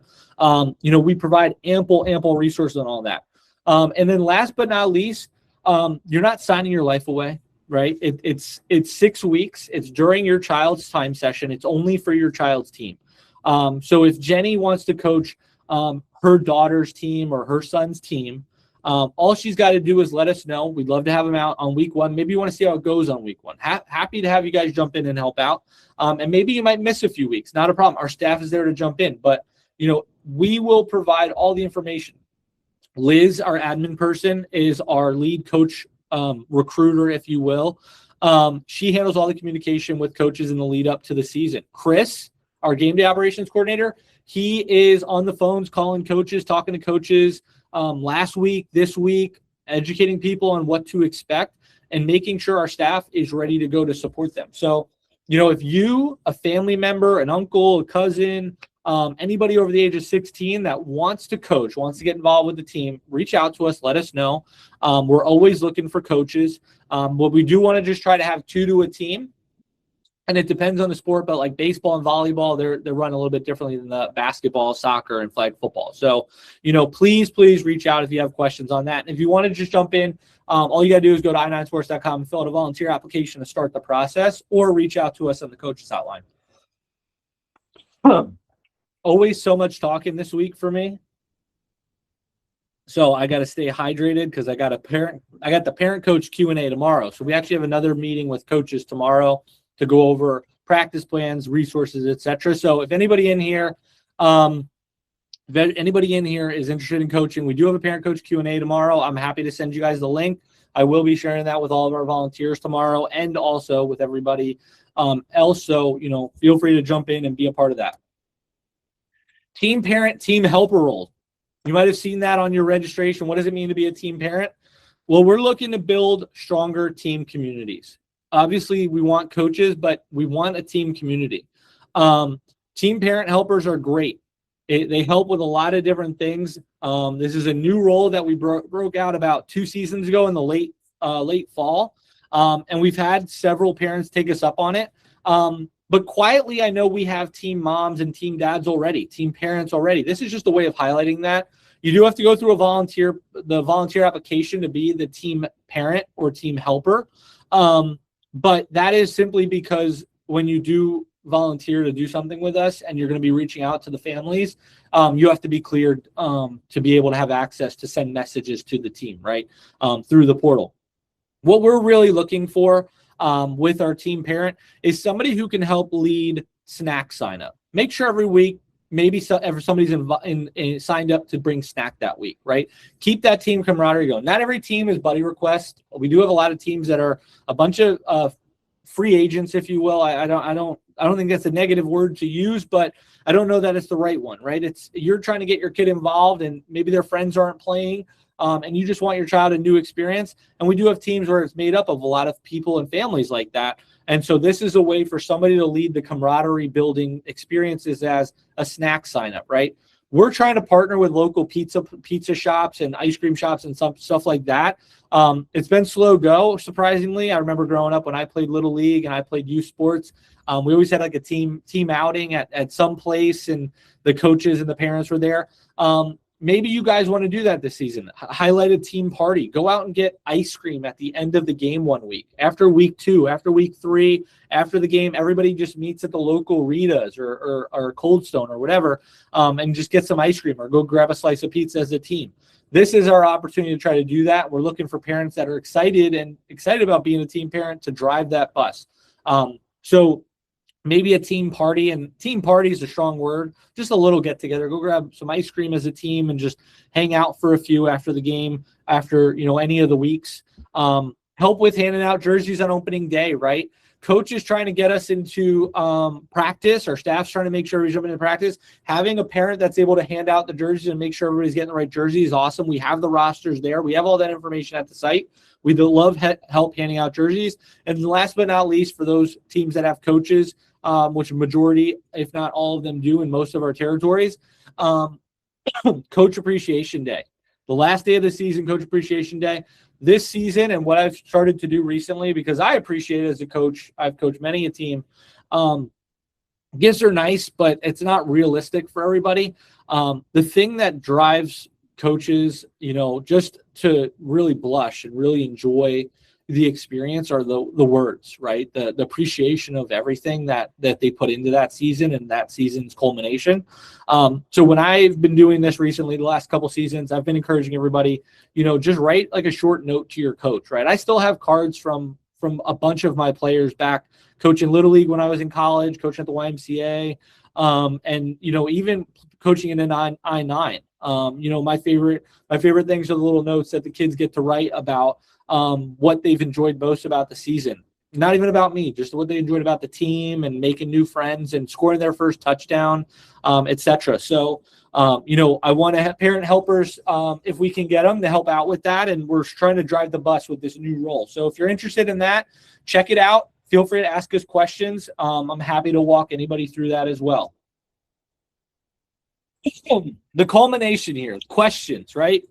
We provide ample resources on all that. And then last but not least, you're not signing your life away, right? It's 6 weeks. It's during your child's time session. It's only for your child's team. So if Jenny wants to coach her daughter's team or her son's team, all she's got to do is let us know. We'd love to have them out on week 1. Maybe you want to see how it goes on week 1. Happy to have you guys jump in and help out. And maybe you might miss a few weeks. Not a problem. Our staff is there to jump in. But, we will provide all the information. Liz, our admin person, is our lead coach recruiter, if you will. She handles all the communication with coaches in the lead up to the season. Chris, our game day operations coordinator, he is on the phones calling coaches, talking to coaches last week, this week, educating people on what to expect and making sure our staff is ready to go to support them. So, if you, a family member, an uncle, a cousin, anybody over the age of 16 that wants to coach, wants to get involved with the team, reach out to us, let us know. We're always looking for coaches. But we do want to just try to have 2 to a team. And it depends on the sport, but like baseball and volleyball, they're run a little bit differently than the basketball, soccer, and flag football. So, please reach out if you have questions on that. And if you want to just jump in, all you got to do is go to i9sports.com and fill out a volunteer application to start the process, or reach out to us on the coaches hotline. Always so much talking this week for me. So I got to stay hydrated because I got the parent coach Q&A tomorrow. So we actually have another meeting with coaches tomorrow to go over practice plans, resources, etc. So if anybody in here is interested in coaching, we do have a parent coach Q&A tomorrow. I'm happy to send you guys the link. I will be sharing that with all of our volunteers tomorrow and also with everybody else. So, feel free to jump in and be a part of that. Team parent, team helper role. You might have seen that on your registration. What does it mean to be a team parent? Well, we're looking to build stronger team communities. Obviously, we want coaches, but we want a team community. Team parent helpers are great. They help with a lot of different things. This is a new role that we broke out about 2 seasons ago in the late fall. And we've had several parents take us up on it. But quietly, I know we have team moms and team dads already, team parents already. This is just a way of highlighting that. You do have to go through the volunteer application to be the team parent or team helper. But that is simply because when you do volunteer to do something with us and you're going to be reaching out to the families, you have to be cleared to be able to have access to send messages to the team, right, through the portal. What we're really looking for with our team parent is somebody who can help lead snack sign up. Make sure every week, maybe somebody's signed up to bring snack that week, right? Keep that team camaraderie going. Not every team is buddy request. We do have a lot of teams that are a bunch of free agents, if you will. I don't think that's a negative word to use, but I don't know that it's the right one, right? You're trying to get your kid involved and maybe their friends aren't playing. And you just want your child a new experience. And we do have teams where it's made up of a lot of people and families like that. And so this is a way for somebody to lead the camaraderie building experiences as a snack sign up, right? We're trying to partner with local pizza shops and ice cream shops and some stuff like that. It's been slow go, surprisingly. I remember growing up when I played Little League and I played youth sports. We always had like a team outing at some place and the coaches and the parents were there. Maybe you guys want to do that this season. Highlight a team party. Go out and get ice cream at the end of the game one week. After week 2, after week 3, after the game, everybody just meets at the local Rita's or Cold Stone or whatever, and just get some ice cream or go grab a slice of pizza as a team. This is our opportunity to try to do that. We're looking for parents that are excited about being a team parent to drive that bus. So maybe a team party, and team party is a strong word, just a little get together, go grab some ice cream as a team and just hang out for a few after the game, after, any of the weeks. Help with handing out jerseys on opening day, right? Coach is trying to get us into practice. Our staff's trying to make sure we're jumping into practice. Having a parent that's able to hand out the jerseys and make sure everybody's getting the right jersey is awesome. We have the rosters there. We have all that information at the site. We'd love help handing out jerseys. And last but not least, for those teams that have coaches, which a majority, if not all of them do in most of our territories, Coach Appreciation Day. The last day of the season, Coach Appreciation Day. This season, and what I've started to do recently, because I appreciate it as a coach, I've coached many a team, gifts are nice, but it's not realistic for everybody. The thing that drives coaches, just to really blush and really enjoy the experience are the words, right? The appreciation of everything that they put into that season and that season's culmination. So when I've been doing this recently, the last couple seasons, I've been encouraging everybody, just write like a short note to your coach, right? I still have cards from a bunch of my players back coaching Little League when I was in college, coaching at the YMCA, and even coaching in an I-9. My favorite things are the little notes that the kids get to write about what they've enjoyed most about the season. Not even about me, just what they enjoyed about the team and making new friends and scoring their first touchdown, etc. So, I want to have parent helpers, if we can get them, to help out with that. And we're trying to drive the bus with this new role. So if you're interested in that, check it out. Feel free to ask us questions. I'm happy to walk anybody through that as well. The culmination here, questions, right?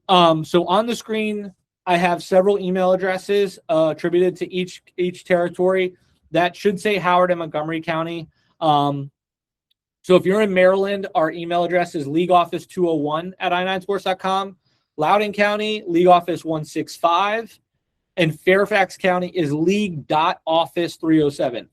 So on the screen, I have several email addresses attributed to each territory. That should say Howard and Montgomery County. So if you're in Maryland, our email address is leagueoffice201@i9sports.com. Loudoun County, leagueoffice165. And Fairfax County is league.office307.